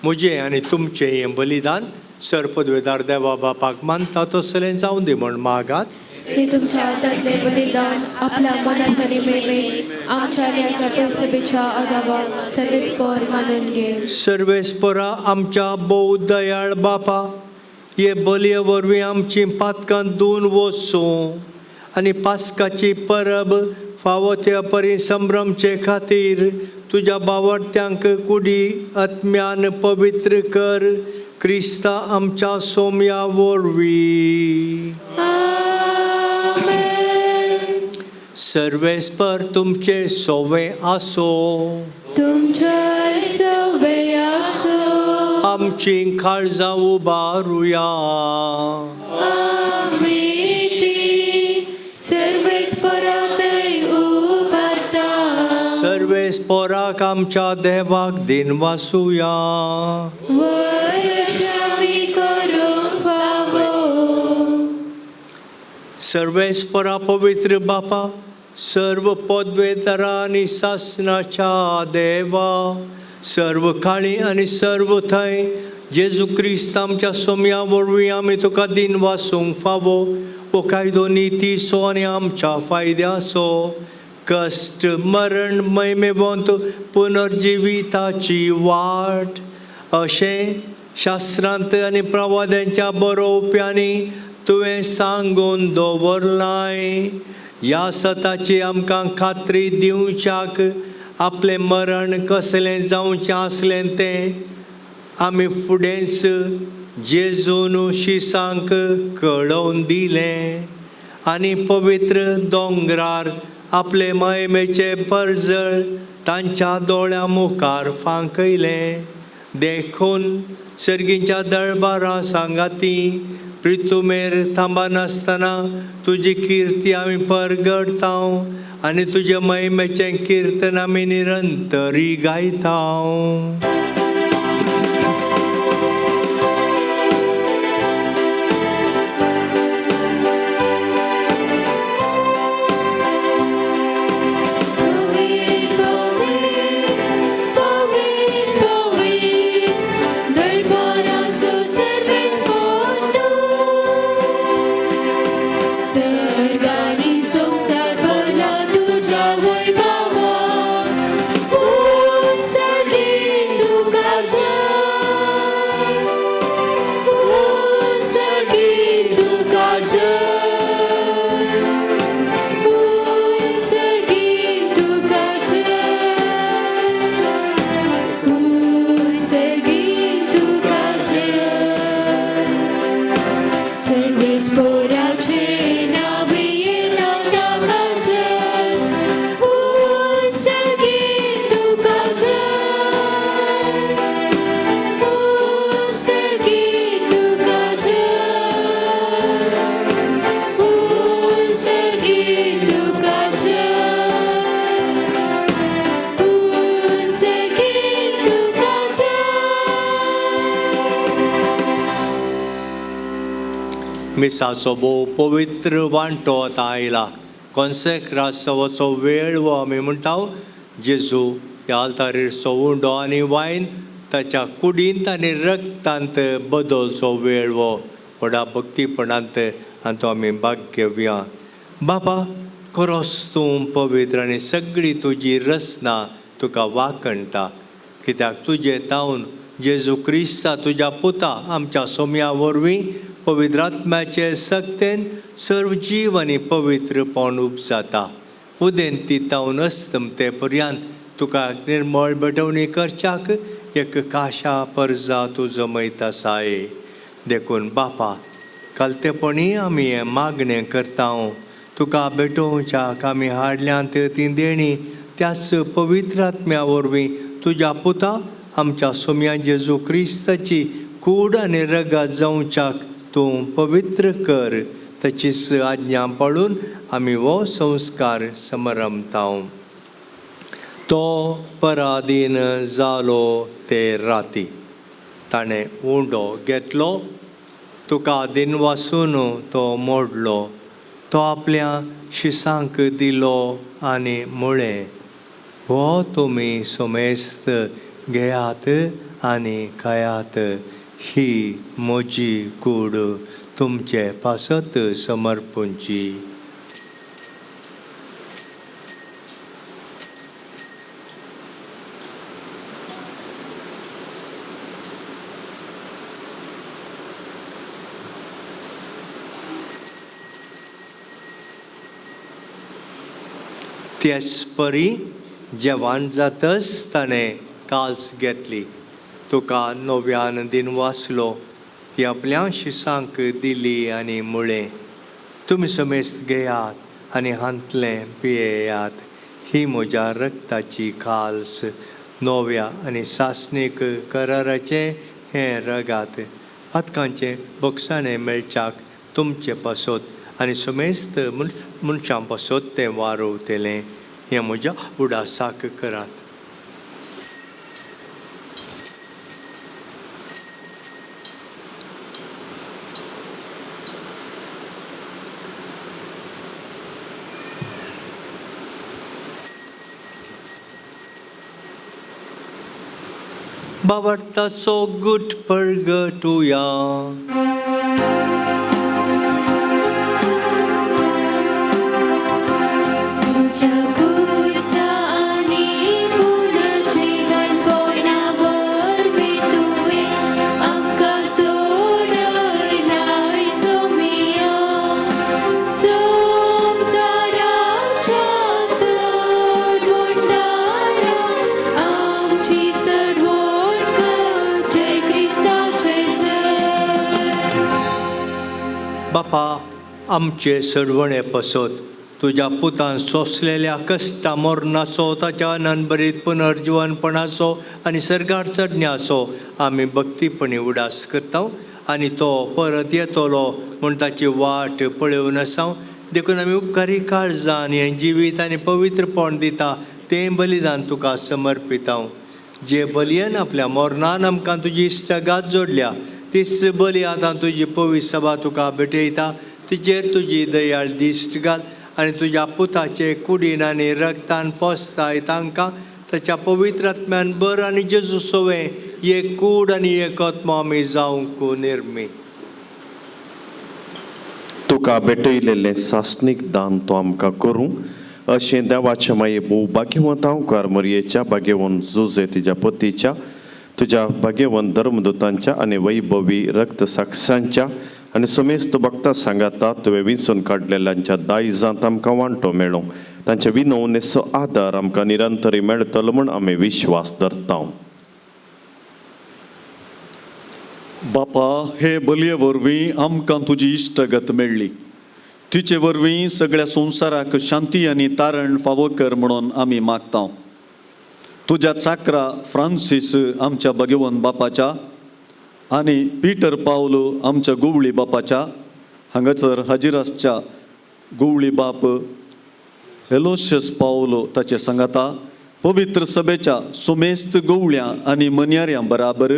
म्हजें आनी तुमचें हें बलिदान सरपदवेदार देवा बापाक मानता तसलें जावं दी म्हण मागात. हे तुमच्या हातातले बलिदान आपल्या मनात आणि मेमेत आमच्या लेकराच्या सभेच्या आदारात सर्वेस्पर मानून घे. सर्वेस्परा आमच्या भोव दयाळ बापा, हे बलये वरवीं आमची पातकां धुवन वचूं आनी पास्काची परब फावो त्या परी संभ्रमचे खातीर तुज्या बावरत्यांक कुडी आत्म्यान पवित्र कर. क्रिस्ता आमच्या सोम्या वरवीं. सर्वेस्पर तुमचे सोवे आसो. तुमचे सवे आसो. आमची काळजां उबारुया. आमी ती सर्वेस्परांतय उबारता. सर्वेस्पराक आमच्या देवाक दिन वासुया. वैश्यामी करूंक फावो. सर्वेस्परा पवित्र बापा, सर्व पदवेदारा आनी शासनाच्या देवा, सर्व काळी आनी सर्व थंय जेजू क्रिस्त आमच्या सोम्या वरवीं आमी तुका दिन वासूंक फावो. हो कायदो नितीसो आनी आमच्या फायद्याचो. कश्ट मरण मैमेवंत पुनर्जिविताची वाट अशें शास्त्रांत आनी प्रवाद्यांच्या बरोवप्यांनी तुवें सांगून दवरलाय. ह्या सताची आमकां खात्री दिवच्याक आपलें मरण कसलें जावचें आसलें तें आमी फुडेंच जेजून शिसांक कळोवन दिलें आनी पवित्र दोंगरार आपले महिमेचे परजळ तांच्या दोळ्या मुखार फांकयलें. देखून सर्गींच्या दरबारा सांगाती प्रितुमेर थांबनासतना तुजी किर्ती आमी परगडतांव आनी तुजे महिमेचें किर्तन आमी निरंतरी गायतांव. मिसाचो भोव पवित्र वांटो आतां आयला. कॉन्सेक्रासोचो वेळ वो आमी म्हणटा. जेजू ह्या आल्तारीर उंडो आनी वायन ताच्या कुडींत आनी रक्तांत बदलचो वेळ वो व्हडा भक्तीपणांत आनी तो आमी भाग्य घेवया. बाबा, खरोच तूं पवित्र आनी सगळी तुजी रचना तुका वाकणटा, कित्याक तुजे तावन जेजू क्रिस्ता तुज्या पुता आमच्या सोम्या वरवीं पवित्र आत्म्याचे सक्तेन सर्व जीव आनी पवित्रपण उपजाता. उदेंती तावन अस्तम ते पर्यंत तुका निर्मळ बडवणी करच्याक एक काशा पर्जा तूं जमयता साये देखून बापा कलतेपणी आमी हें मागणें करता तुका भेटोवच्याक आमी हाडल्यांत ती देणी त्याच पवित्र आत्म्या वरवीं तुज्या पुता आमच्या सोम्या जेजू क्रिस्ताची कूड आनी रगत जावच्याक तूं पवित्र कर ताचीच आज्ञा पडून आमी हो संस्कार समरमताव. तो पराधीन जालो ते राती ताणें उंडो घेतलो तुका दिन वासून तो मोडलो तो आपल्या शिसांक दिलो आनी म्हळें हो तुमी सोमेस्त घेयात आनी खायात ही म्हजी कूड तुमचे पासत समर्पूंची. तेच परी जेवण जातच ताणें काल्स घेतली तुका नव्यान दिन वाचलो ती आपल्या शिसांक दिली आनी म्हळें तुमी समेस्त घेयात आनी हांतलें पियेयात ही म्हज्या रक्ताची खाल्स नव्या आनी सासणीक कराराचे हें रगात पातकांचे बक्षाणें मेळच्याक तुमचे पासत आनी समेस्त मनशां पासत तें वारोवतलें हें म्हज्या उडासाक करात. बाबार्ताचो गुट परगटुया. बापा आमचे सडवणे पसत तुज्या पुतान सोंसलेल्या कश्टा मोरणाचो ताच्या ननबरीत पुनर्जीवनपणाचो आनी सरकार चडण्याचो आमी भक्तीपणी उडास करता आनी तो परत येतलो म्हूण ताची वाट पळोवन आसा देखून आमी उपकारी काळजान हें जिवीत आनी पवित्रपण दिता तें बलिदान तुका समर्पिता. जे बलयेन आपल्या मोरणान आमकां तुजी इश्टगात जोडल्या तीच बली आतां तुजी पवित्र सभा तुका भेटयता तिचेर तुजी दयाळ दिश्ट घाल आनी तुज्या पुताचे कुडीन आनी रगतान पोसताय तांकां ताच्या पवित्र आत्म्यान बर आनी जेजू सोवे एक कूड आनी एक आत्मा आमी जावंक निर्मी. तुका भेटयलेलें सासणीक दान तो आमकां करूं अशें देवाचे माये भोव भाग्यवंत हांव मरयेच्या भाग्यवंत जुजे तिच्या पतीच्या तुज्या भाग्यवंत धर्मदूतांच्या आनी वैभवी रक्त साक्षांच्या आनी समेस्त भक्तां सांगाता तुवें विंचून काडलेल्यांच्या दायजांत आमकां वांटो मेळो तांचे विनवणेचो आदार आमकां निरंतरी मेळटलो म्हूण आमी विश्वास धरता. बापा हे बलये वरवीं आमकां तुजी इश्टगत मेळ्ळी तिचे वरवीं सगळ्या संवसाराक शांती आनी तारण फावो कर म्हणून आमी मागता. तुज्या चाकरा फ्रांसीस आमच्या भगवंत बापाच्या आनी पिटर पावलो आमच्या गुवळी बापाच्या हांगासर हाजिरासच्या गुवळी बाप एलोशियस पावलो ताचे सांगाता पवित्र सभेच्या सुमेस्त गवळ्यां आनी मन्याऱ्यां बराबर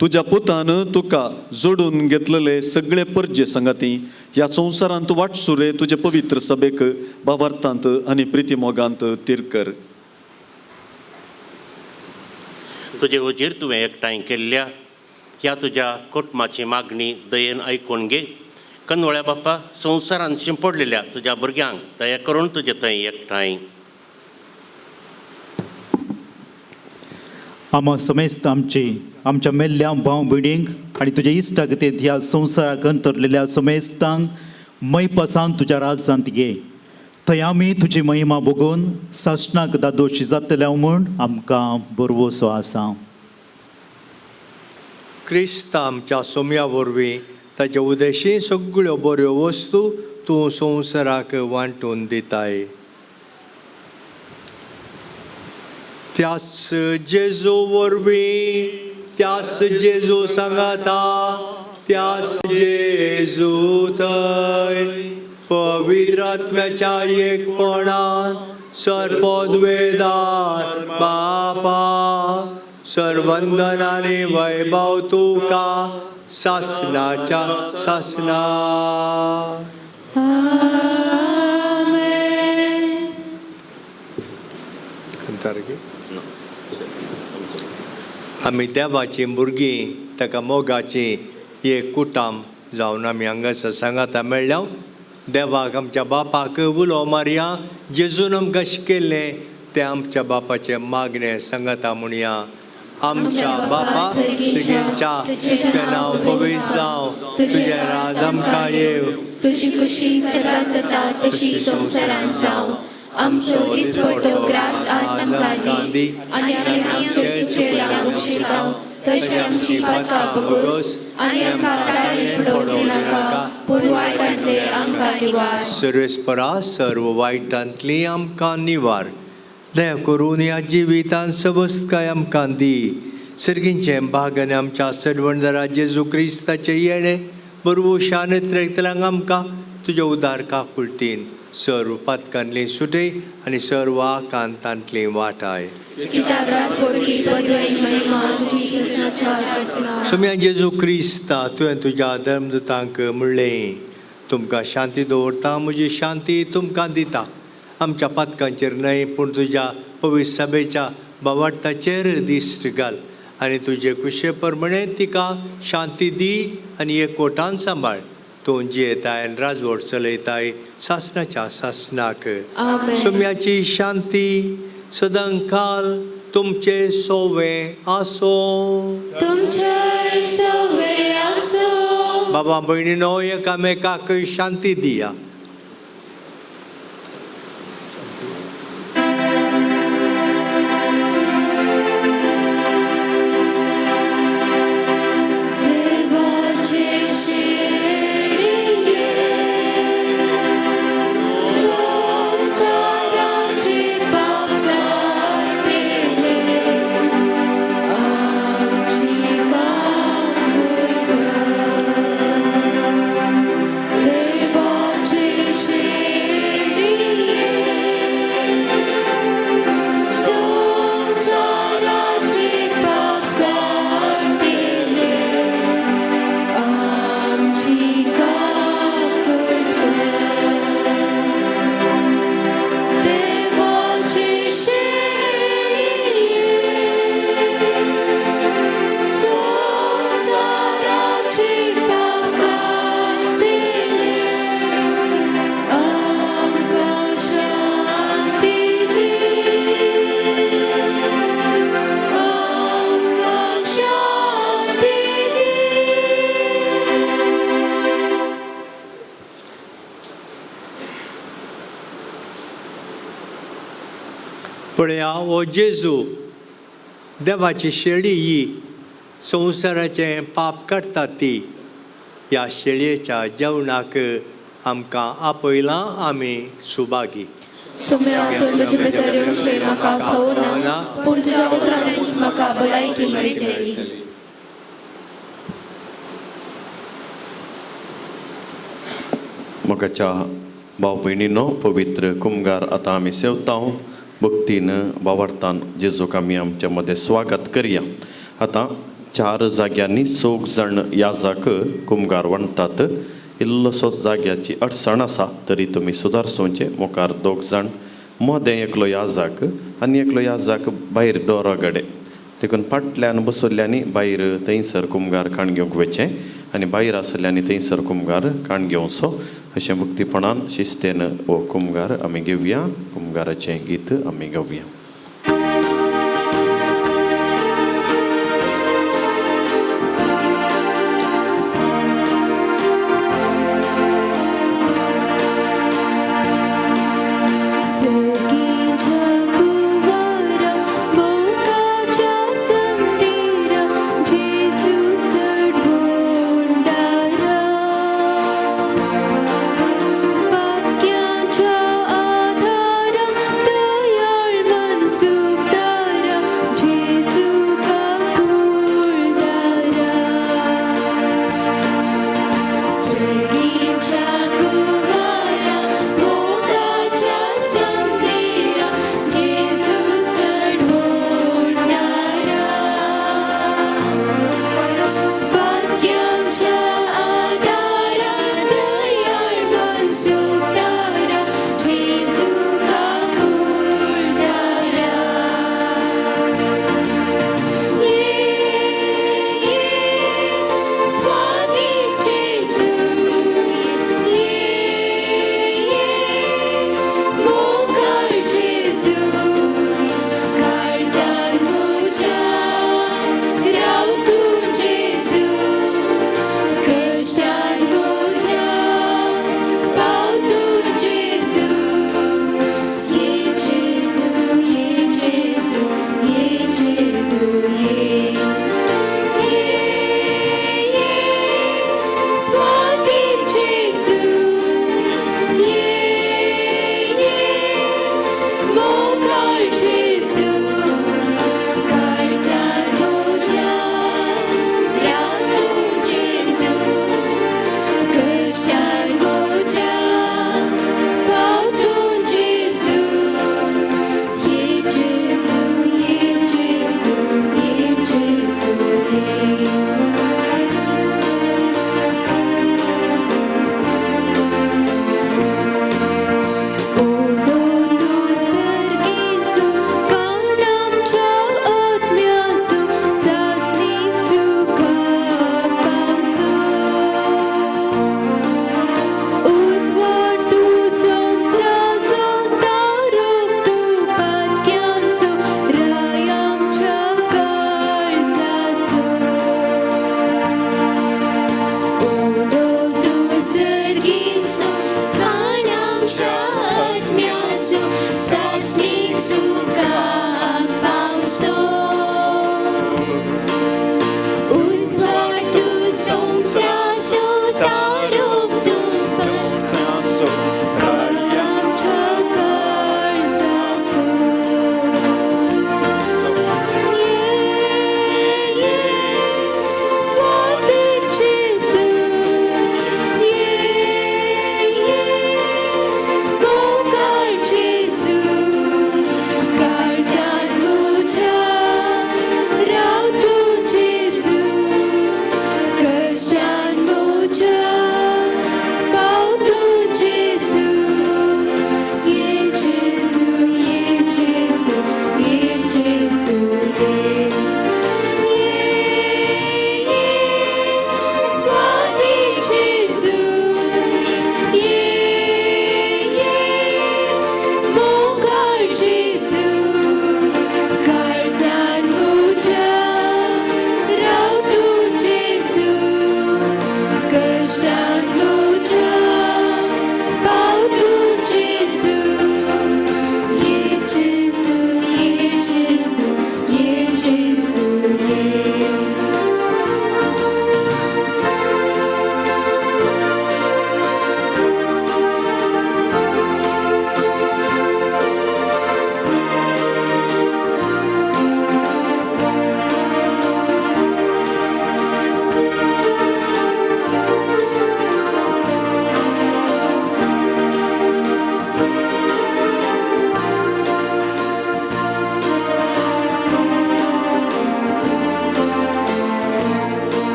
तुज्या पुतान तुका जोडून घेतलेले सगळे परजे संगाती ह्या संवसारांत वाटसुरे तुजे पवित्र सभेक भावार्थांत आनी प्रितीमोगांत तिरकर. तुजे वजीर तुवें एकठांय केल्ल्या ह्या तुज्या कुटुंबाची मागणी दयेन आयकून घे. कनवळ्या बापा संवसारांत शिंपडलेल्या तुज्या भुरग्यांक दया करून तुजे थंय एकठांय. आमा समेस्त आमच्या मेल्ल्या भाव भयणींक आनी तुज्या इश्टागतींत ह्या संवसाराक अंतरलेल्या समेस्तांक मैपासान तुज्या राज्यांत घे. थंय आमी तुजी महिमा बघून सासणाक दादोशी जातल्या म्हूण आमकां बरवोसो आसा. क्रिस्त आमच्या सोम्या वरवीं ताच्या उदेशी सगळ्यो बऱ्यो वस्तू तूं संवसाराक वांटून दिताय. त्याच जेजू वरवीं त्याच जेजू सांगाता त्याच जेजू थंय पवित्र आत्म्याच्या एकपणान सर्पोद्वेदार बापा सर्वंदन आनी वैभव तुका सासनाच्या सासना. आमी देवाची भुरगीं ताका मोगाची एक कुटाम जावन आमी हांगासर सांगाता मेळ्ळ्या. देवाक आमच्या बापाक उलो मारया. जेजून आमकां शिकयल्लें तें आमच्या बापाचें मागणें सांगाता म्हणया. आमच्या बापा तुजें नांव पवित्र जावं तुजें राज आमकां येव तुजी खुशी सदा जाता तशी संवसारांत जावं. आमचो दिसपट्टो ग्रास आज आमकां दी आनी आमी आमचे सुशेला उशिराव तशी आमची पातकां बगोस आनी आमकां ताळें पडोवंक नाका पूण वायटांतले आमकां निवार. सर्वेस्परा सर्व वायटांतली आमकां निवार. दया करून ह्या जिवितांत सवस्काय आमकां दी. सर्गींचें भाग आनी आमच्या सडवणदारा जेजू क्रिस्ताचें येणें बरवशान येतल्यांक आमकां तुज्या उदार काकुळटीन सर्व पातकांतली सुटय आनी सर्व आकांतांतली वाटाय. सोम्या जेजू क्रिस्ता तुवें तुज्या धर्मदुतांक म्हणलें तुमकां शांती दवरता म्हजी शांती तुमकां दिता. आमच्या पातकांचेर न्हय पूण तुज्या पवित्र सभेच्या बावार्थाचेर दिश्ट घाल आनी तुजे कुशे प्रमाणे तिका शांती दी आनी एकवटान सांबाळ. तूं जियेताय आनी राजवट चलयताय सासणाच्या सासणाक. सोम्याची शांती सदांकाल तुमचे सोवे आसो. बाबा भयणीनो एकामेकाक शांती दिया. पळया हो जेजू देवाची शेळी ही संवसाराचें पाप काडटा ती. ह्या शेळयेच्या जेवणाक आमकां आपयलां आमी सुभागी. सोम्या तूं म्हजे भितर येवचें म्हाका फावना पूण तुज्या उतरांतूच म्हाका भलायकी मेळटली. मोगाच्या भाव भयणीनो पवित्र कुमगार आतां आमी सेवता. भक्तीन वावरतान जेजूक आमी आमच्या मदें स्वागत करया. आतां 4 जाग्यांनी 6 जाण याजक कुमगार वणटात. इल्लोसो जाग्याची अडचण आसा तरी तुमी सुदारसोवचे. मुखार 2 जाण मदें एकलो याजक आनी एकलो याजक भायर दोरागडे. देखून फाटल्यान बसयल्ल्यांनी भायर थंयसर कुमगार काण घेवंक वचें आनी भायर आसल्ल्यांनी थंयसर कुमगार काण घेवचो. अशें भक्तीपणान शिस्तेन हो कुमगार आमी घेवया. कुमगाराचें गीत आमी गावया. जेजू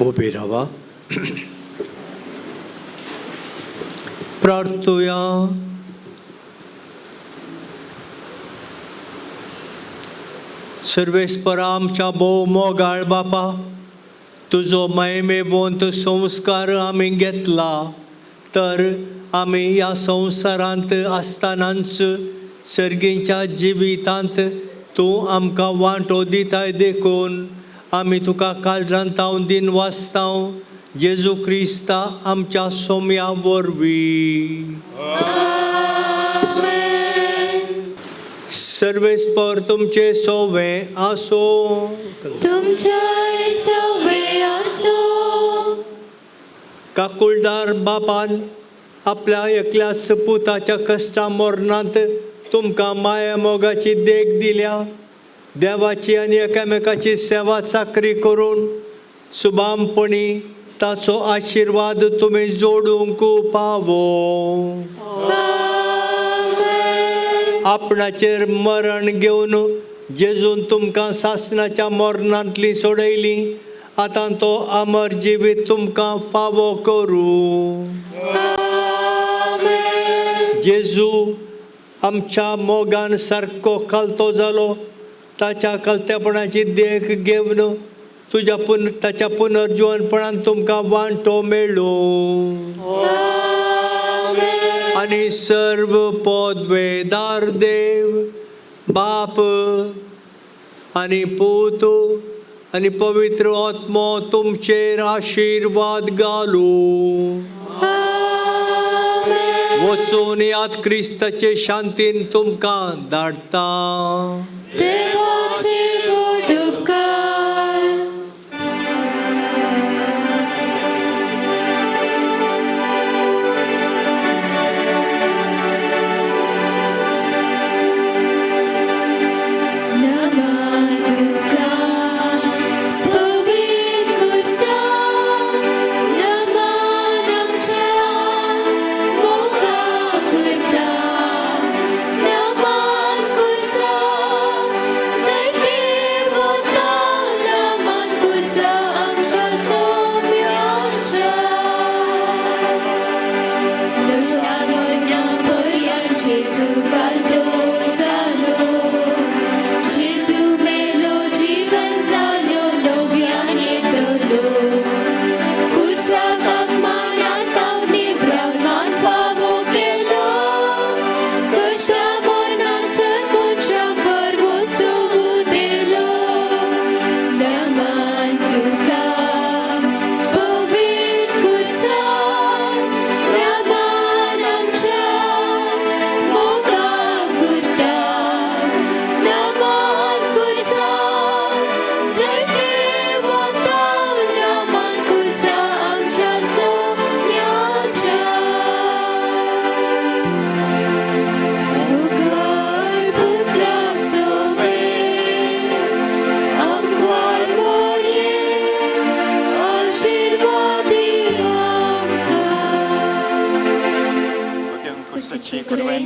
उबे रावा. प्रार्थूया. सर्वेस्परा आमच्या भोव मोगाळ बापा, तुजो महिमेवंत संस्कार आमी घेतला, तर आमी ह्या संवसारांत आसतनाच सर्गीच्या जिवितांत तूं आमकां वांटो दिताय देखून आमी तुका काळजांतावन दिन वाचतां जेजू क्रिस्ता आमच्या सोम्या वरवीं. सर्वेस्पर तुमचे सोवे आसो. तुमचे सवे असो. काकुळदार बापान आपल्या एकल्या सपुताच्या कश्टा मरणांत तुमकां माया मोगाची देख दिल्या. देवाची आनी एकामेकाची सेवा चाकरी करून सुबामपणी ताचो आशिर्वाद तुमी जोडूंक पावो. आपणाचेर मरण घेवन जेजून तुमकां सासणाच्या मरणांतली सोडयली, आतां तो अमर जिवीत तुमकां फावो करूं. जेजू आमच्या मोगान सारको कालतो जालो, ताच्या कलतेपणाची देख घेवन ताच्या पुनर्जीवनपणान तुमकां वांटो मेळ्ळो. आनी सर्व पदवेदार देव बाप आनी पूत आनी पवित्र आत्मो तुमचेर आशिर्वाद घालूं. वचून याद क्रिस्ताचे शांतीन तुमकां धाडटा. देवाचे उपकार.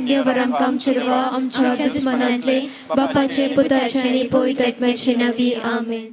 देवर आमकां आमच्या आमच्या दुस्मनांतले बापाचे पुताचे आनी पवित्र आत्म्याचे नांवी आमेन.